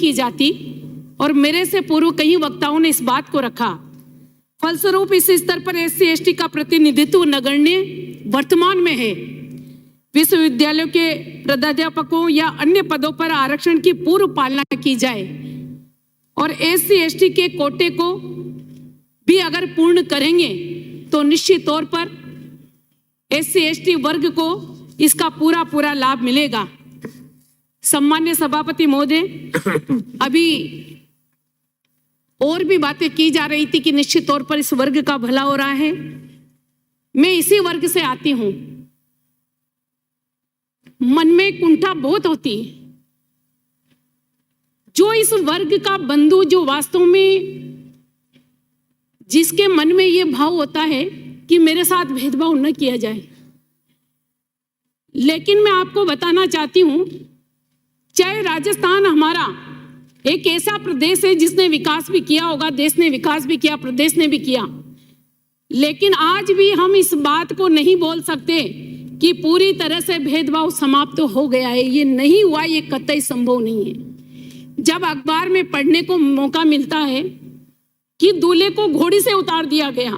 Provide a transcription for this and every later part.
की जाती और मेरे से पूर्व कई वक्ताओं ने इस बात को रखा। फलस्वरूप इस स्तर पर SC/ST का प्रतिनिधित्व नगण्य वर्तमान में है। विश्वविद्यालयों के प्राध्यापकों या अन्य पदों पर आरक्षण की पूर्व पालना की जाए और SC/ST के कोटे को भी अगर पूर्ण करेंगे तो निश्चित तौर पर SC/ST वर्ग को इसका पूरा लाभ मिलेगा। सम्मान्य सभापति महोदय, अभी और भी बातें की जा रही थी कि निश्चित तौर पर इस वर्ग का भला हो रहा है। मैं इसी वर्ग से आती हूं। मन में कुंठा बहुत होती है। जो इस वर्ग का बंधु, जो वास्तव में जिसके मन में ये भाव होता है कि मेरे साथ भेदभाव न किया जाए। लेकिन मैं आपको बताना चाहती हूं, चाहे राजस्थान हमारा एक ऐसा प्रदेश है जिसने विकास भी किया होगा, देश ने विकास भी किया, प्रदेश ने भी किया, लेकिन आज भी हम इस बात को नहीं बोल सकते कि पूरी तरह से भेदभाव समाप्त हो गया है। ये नहीं हुआ, ये कतई संभव नहीं है। जब अखबार में पढ़ने को मौका मिलता है कि दूल्हे को घोड़ी से उतार दिया गया,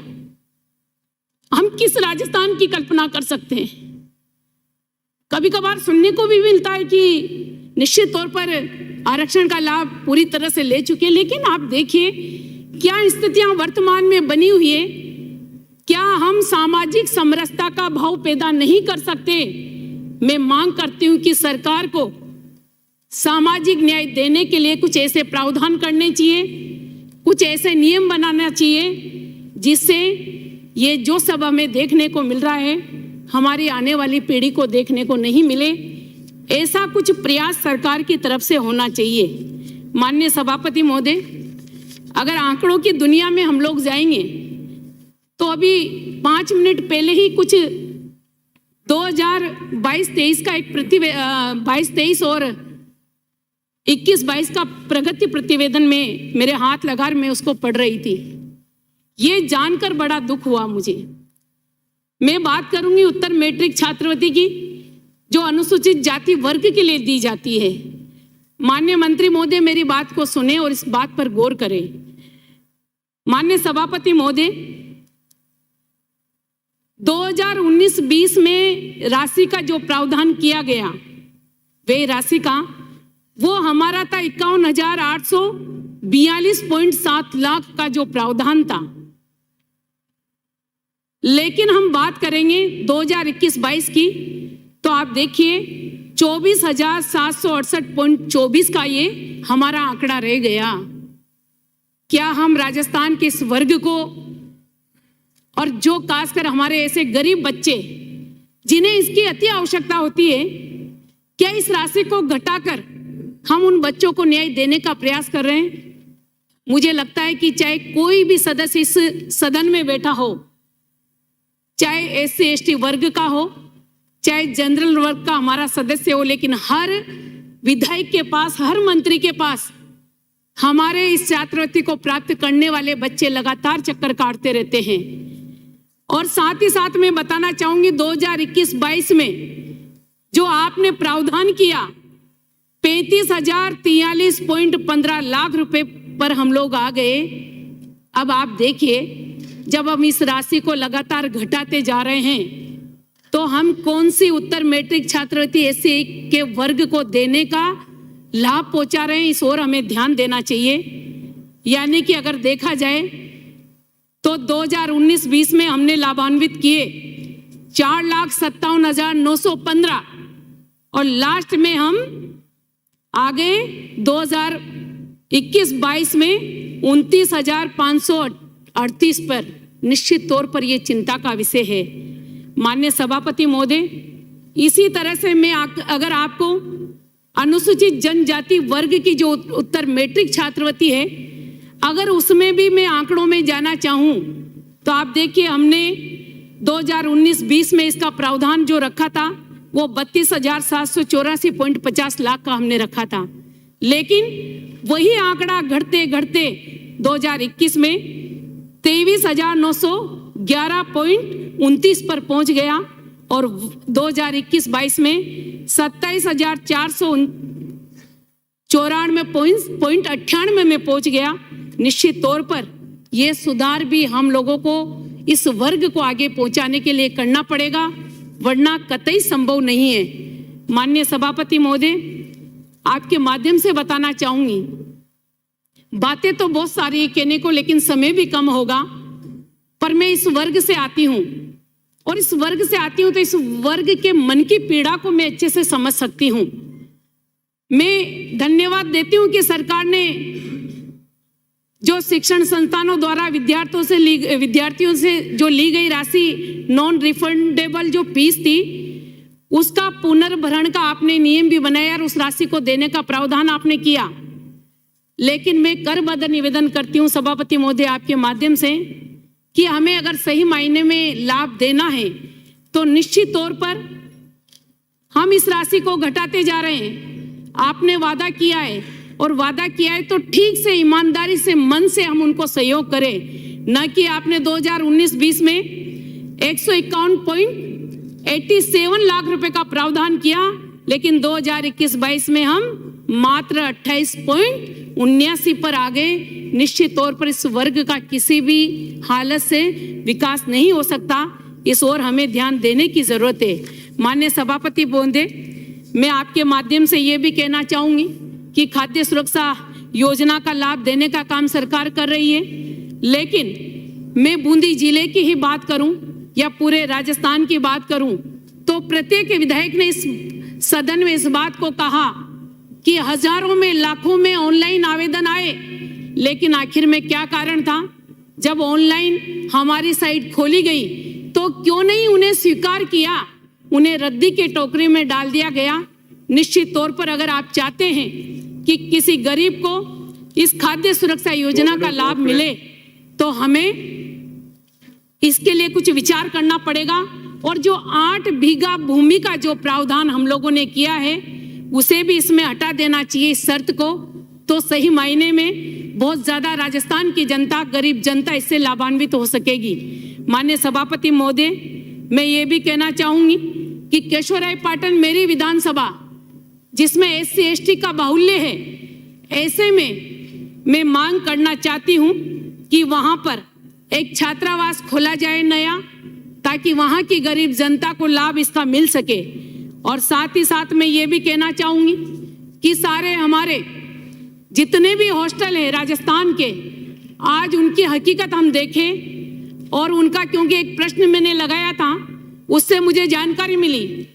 हम किस राजस्थान की कल्पना कर सकते हैं। कभी कभार सुनने को भी मिलता है कि निश्चित तौर पर आरक्षण का लाभ पूरी तरह से ले चुके, लेकिन आप देखिए क्या स्थितियां वर्तमान में बनी हुई है। क्या हम सामाजिक समरसता का भाव पैदा नहीं कर सकते? मैं मांग करती हूं कि सरकार को सामाजिक न्याय देने के लिए कुछ ऐसे प्रावधान करने चाहिए, कुछ ऐसे नियम बनाना चाहिए जिससे ये जो सब हमें देखने को मिल रहा है हमारी आने वाली पीढ़ी को देखने को नहीं मिले। ऐसा कुछ प्रयास सरकार की तरफ से होना चाहिए। माननीय सभापति महोदय, अगर आंकड़ों की दुनिया में हम लोग जाएंगे तो अभी 5 मिनट पहले ही कुछ 2022-23 का एक 22-23 और 21-22 का प्रगति प्रतिवेदन में मेरे हाथ लगा मैं उसको पढ़ रही थी। ये जानकर बड़ा दुख हुआ मुझे। मैं बात करूंगी उत्तर मैट्रिक छात्रवृत्ति की, जो अनुसूचित जाति वर्ग के लिए दी जाती है। माननीय मंत्री महोदय मेरी बात को सुने और इस बात पर गौर करें। माननीय सभापति महोदय, 2019-20 में राशि का जो प्रावधान किया गया, वे राशि का वो हमारा था 51,842.7 लाख का जो प्रावधान था। लेकिन हम बात करेंगे 2021-22 की तो आप देखिए 24,768.24 का ये हमारा आंकड़ा रह गया। क्या हम राजस्थान के इस वर्ग को और जो खासकर हमारे ऐसे गरीब बच्चे जिन्हें इसकी अति आवश्यकता होती है, क्या इस राशि को घटाकर हम उन बच्चों को न्याय देने का प्रयास कर रहे हैं? मुझे लगता है कि चाहे कोई भी सदस्य इस सदन में बैठा हो, चाहे SC/ST वर्ग का हो, चाहे जनरल वर्ग का हमारा सदस्य हो, लेकिन हर विधायक के पास, हर मंत्री के पास हमारे इस छात्रवृत्ति को प्राप्त करने वाले बच्चे लगातार चक्कर काटते रहते हैं। और साथ ही साथ मैं बताना चाहूंगी 2021-22 में जो आपने प्रावधान किया 35,043.15 लाख रुपए पर हम लोग आ गए। अब आप देखिए, जब हम इस राशि को लगातार घटाते जा रहे हैं तो हम कौन सी उत्तर मैट्रिक छात्रवृत्ति SC के वर्ग को देने का लाभ पहुंचा रहे हैं, इस ओर हमें ध्यान देना चाहिए। यानी कि अगर देखा जाए तो 2019-20 में हमने लाभान्वित किए 4,57,915 और लास्ट में हम आ गए 2021-22 में 29,538 पर। निश्चित तौर पर यह चिंता का विषय है। माननीय सभापति महोदय, इसी तरह से मैं अगर आपको अनुसूचित जनजाति वर्ग की जो उत्तर मैट्रिक छात्रवृत्ति है, अगर उसमें भी मैं आंकड़ों में जाना चाहूं तो आप देखिए हमने 2019-20 में इसका प्रावधान जो रखा था वो 32,784.50 लाख का हमने रखा था। लेकिन वही आंकड़ा घटते घटते 2021 में 23,911.29 पर पहुंच गया और 2021-22 में 27,464 94.98 में पहुंच गया। निश्चित तौर पर यह सुधार भी हम लोगों को इस वर्ग को आगे पहुंचाने के लिए करना पड़ेगा, वरना कतई संभव नहीं है। माननीय सभापति महोदय, आपके माध्यम से बताना चाहूंगी, बातें तो बहुत सारी है कहने को, लेकिन समय भी कम होगा। पर मैं इस वर्ग से आती हूं, और इस वर्ग से आती हूं तो इस वर्ग के मन की पीड़ा को मैं अच्छे से समझ सकती हूं। मैं धन्यवाद देती हूं कि सरकार ने जो शिक्षण संस्थानों द्वारा विद्यार्थियों से जो ली गई राशि, नॉन रिफंडेबल जो फीस थी, उसका पुनर्भरण का आपने नियम भी बनाया और उस राशि को देने का प्रावधान आपने किया। लेकिन मैं करबद्ध निवेदन करती हूं सभापति महोदय आपके माध्यम से कि हमें अगर सही मायने में लाभ देना है तो निश्चित तौर पर हम इस राशि को घटाते जा रहे हैं। आपने वादा किया है, और वादा किया है तो ठीक से, ईमानदारी से, मन से हम उनको सहयोग करें, न कि आपने 2019-20 में 151.87 लाख रुपए का प्रावधान किया, लेकिन 2021-22 में हम मात्र 28.79 पर आ गए। निश्चित तौर पर इस वर्ग का किसी भी हालत से विकास नहीं हो सकता, इस ओर हमें ध्यान देने की जरूरत है। माननीय सभापति महोदय, मैं आपके माध्यम से ये भी कहना चाहूंगी कि खाद्य सुरक्षा योजना का लाभ देने का काम सरकार कर रही है, लेकिन मैं बूंदी जिले की ही बात करूं या पूरे राजस्थान की बात करूं तो प्रत्येक विधायक ने इस सदन में इस बात को कहा कि हजारों में, लाखों में ऑनलाइन आवेदन आए, लेकिन आखिर में क्या कारण था? जब ऑनलाइन हमारी साइट खोली गई तो क्यों नहीं उन्हें स्वीकार किया, उन्हें रद्दी के टोकरी में डाल दिया गया। निश्चित तौर पर अगर आप चाहते हैं कि किसी गरीब को इस खाद्य सुरक्षा योजना का लाभ मिले तो हमें इसके लिए कुछ विचार करना पड़ेगा, और जो 8 बीघा भूमि का जो प्रावधान हम लोगों ने किया है उसे भी इसमें हटा देना चाहिए, इस शर्त को। तो सही मायने में बहुत ज्यादा राजस्थान की जनता, गरीब जनता इससे लाभान्वित हो सकेगी। माननीय सभापति महोदय, मैं ये भी कहना चाहूंगी कि केशवराय पाटन मेरी विधानसभा, जिसमें SC ST का बाहुल्य है, ऐसे में मैं मांग करना चाहती हूं कि वहां पर एक छात्रावास खोला जाए नया, ताकि वहां की गरीब जनता को लाभ इसका मिल सके। और साथ ही साथ मैं ये भी कहना चाहूंगी कि सारे हमारे जितने भी हॉस्टल है राजस्थान के, आज उनकी हकीकत हम देखें, और उनका, क्योंकि एक प्रश्न मैंने लगाया था उससे मुझे जानकारी मिली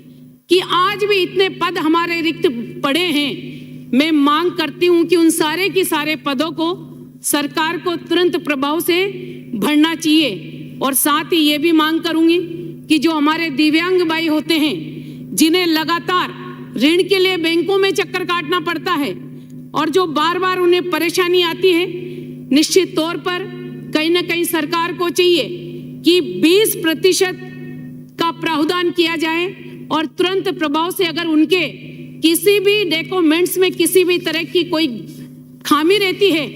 कि आज भी इतने पद हमारे रिक्त पड़े हैं। मैं मांग करती हूं कि उन सारे के सारे पदों को सरकार को तुरंत प्रभाव से भरना चाहिए। और साथ ही ये भी मांग करूंगी कि जो हमारे दिव्यांग भाई होते हैं, जिन्हें लगातार ऋण के लिए बैंकों में चक्कर काटना पड़ता है और जो बार बार उन्हें परेशानी आती है, निश्चित तौर पर कहीं ना कहीं सरकार को चाहिए कि 20% का प्रावधान किया जाए, और तुरंत प्रभाव से अगर उनके किसी भी डॉक्यूमेंट्स में किसी भी तरह की कोई खामी रहती है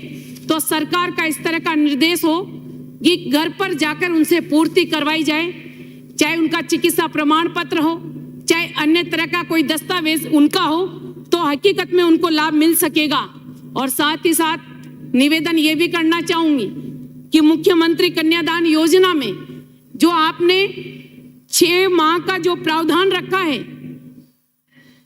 तो सरकार का इस तरह का निर्देश हो कि घर पर जाकर उनसे पूर्ति करवाई जाए, चाहे उनका चिकित्सा प्रमाण पत्र हो, चाहे अन्य तरह का कोई दस्तावेज उनका हो, तो हकीकत में उनको लाभ मिल सकेगा। और साथ ही साथ निवेदन ये भी करना चाहूंगी कि मुख्यमंत्री कन्यादान योजना में जो आपने 6 माह का जो प्रावधान रखा है,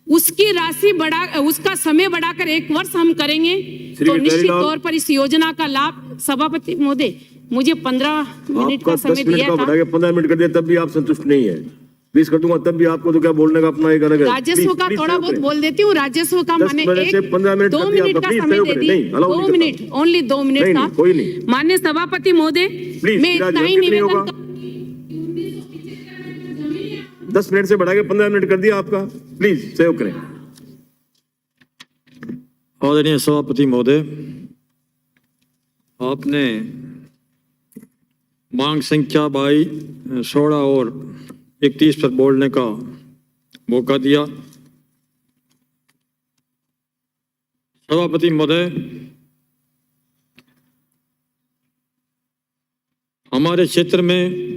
उसकी राशि उसका समय बढ़ाकर 1 वर्ष हम करेंगे तो निश्चित तौर पर इस योजना का लाभ। सभापति महोदय, मुझे 15 मिनट का समय दिया था, 15 मिनट कर दिया, तब भी आप संतुष्ट नहीं है। 20 कर दूंगा तब भी आपको तो क्या बोलने का अपना एक अलग है। राजस्व का थोड़ा बहुत बोल देती हूँ, राजस्व का माने 2 मिनट का समय दे दी, 2 मिनट, ओनली 2 मिनट था। कोई नहीं। माननीय सभापति महोदय, मैं इतना ही निवेदन 10 मिनट से बढ़ा के 15 मिनट कर दिया आपका, प्लीज सहयोग करें। आदरणीय सभापति महोदय, आपने मांग संख्या 16 और 31 पर बोलने का मौका दिया। सभापति महोदय, हमारे क्षेत्र में